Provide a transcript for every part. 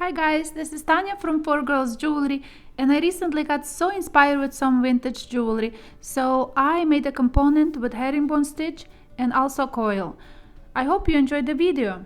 Hi guys, this is Tanya from 4Girls Jewelry, and I recently got so inspired with some vintage jewelry, so I made a component with herringbone stitch and also coil. I hope you enjoyed the video.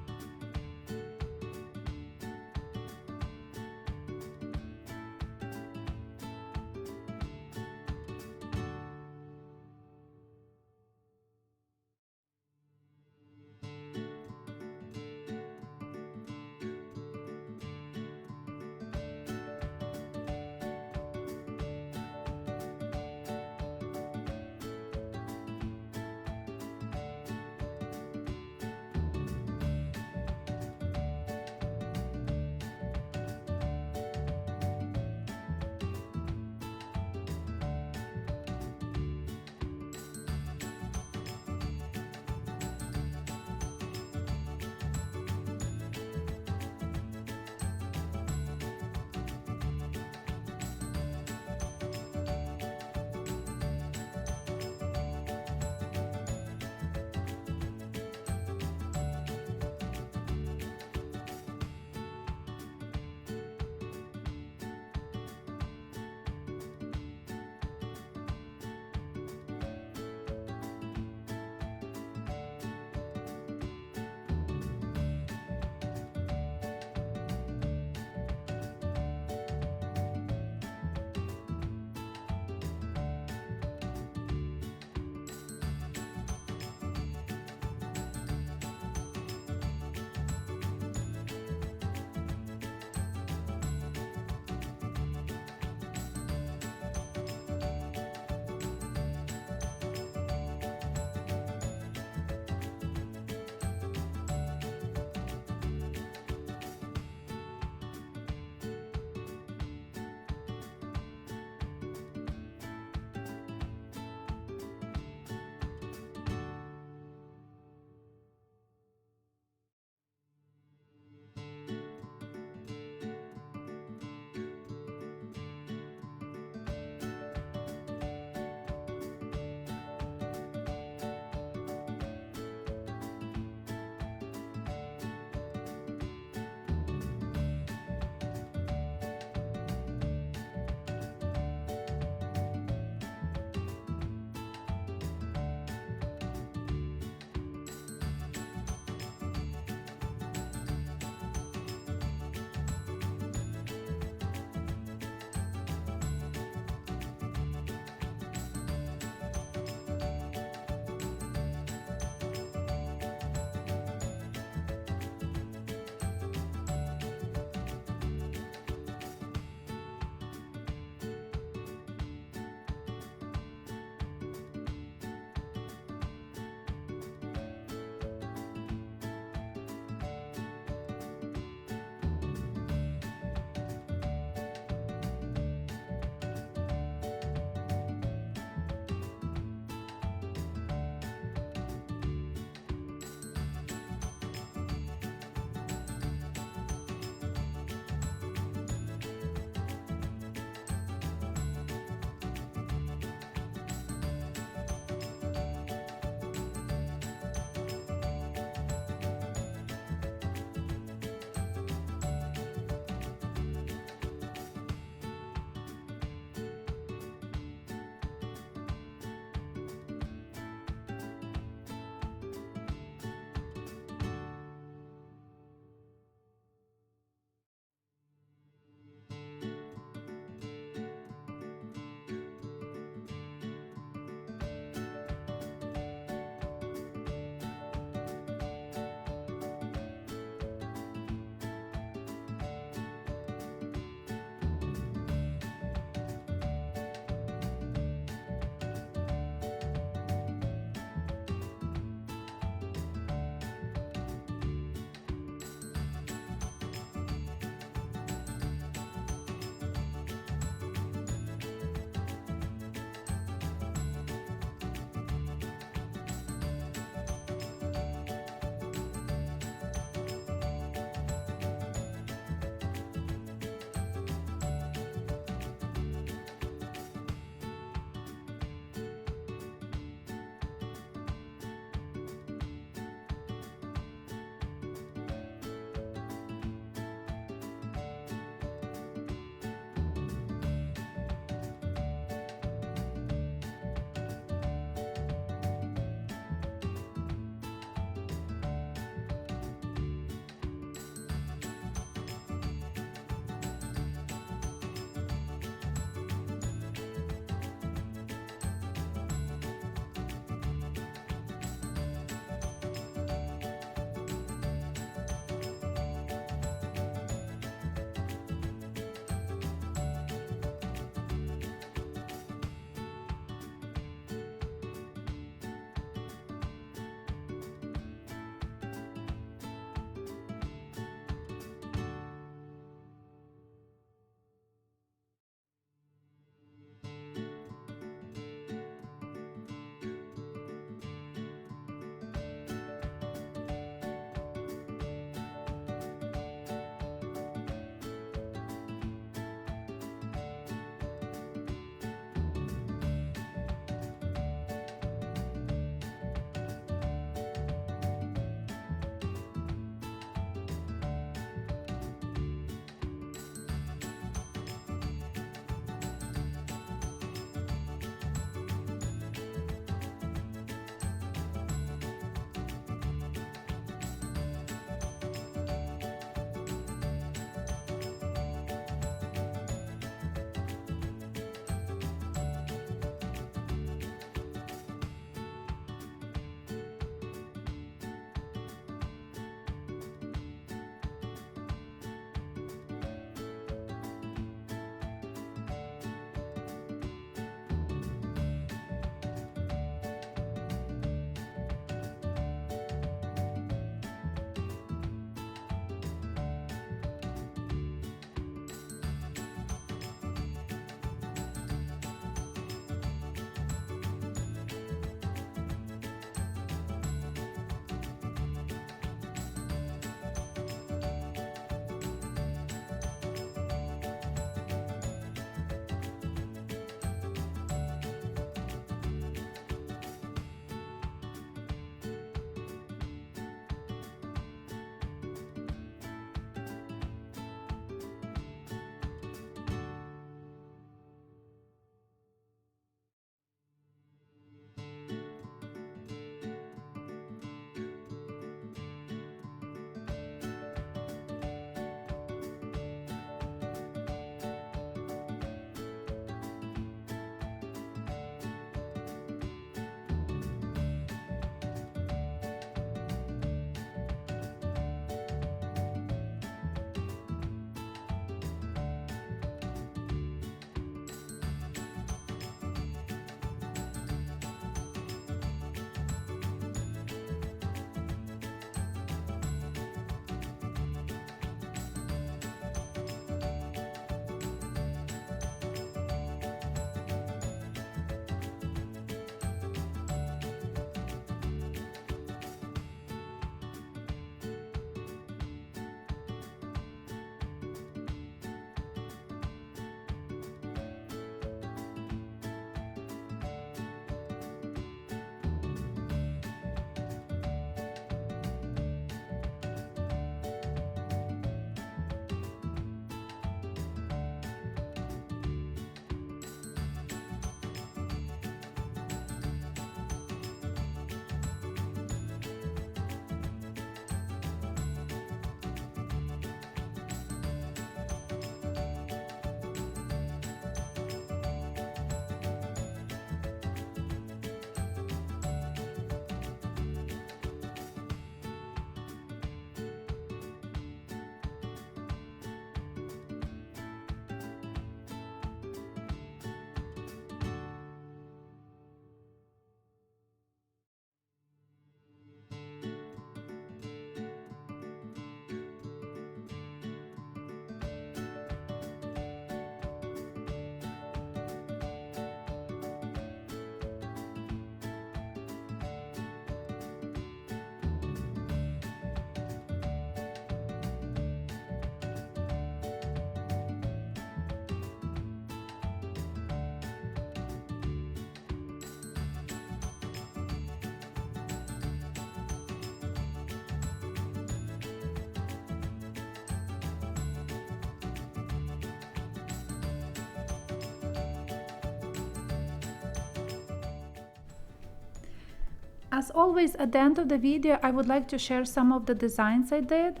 As always, at the end of the video, I would like to share some of the designs I did.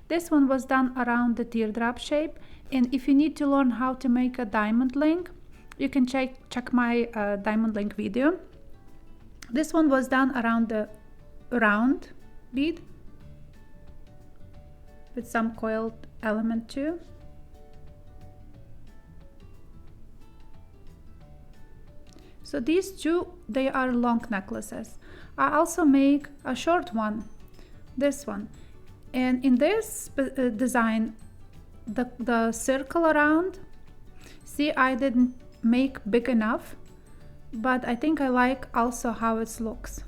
This one was done around the teardrop shape, and if you need to learn how to make a diamond link, you can check my diamond link video. This one was done around the round bead with some coiled element too. So these two, they are long necklaces. I also make a short one, this one. And in this design, the circle around, see, I didn't make big enough, but I think I like also how it looks.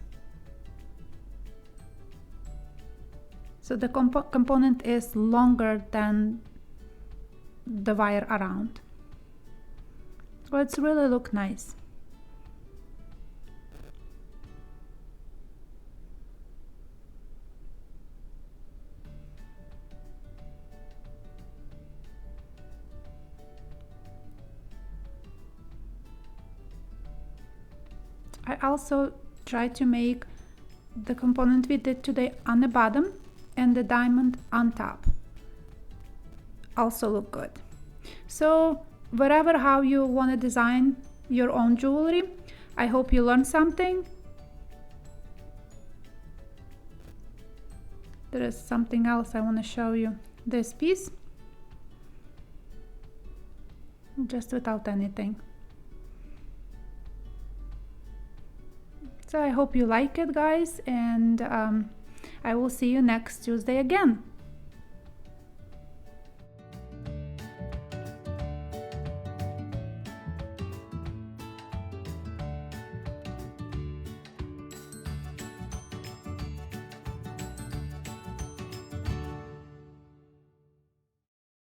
So the component is longer than the wire around. So it's really look nice. I also try to make the component we did today on the bottom and the diamond on top also look good. So whatever how you want to design your own jewelry, I hope you learned something. There is something else I want to show you. This piece, just without anything. So I hope you like it, guys, and I will see you next Tuesday again.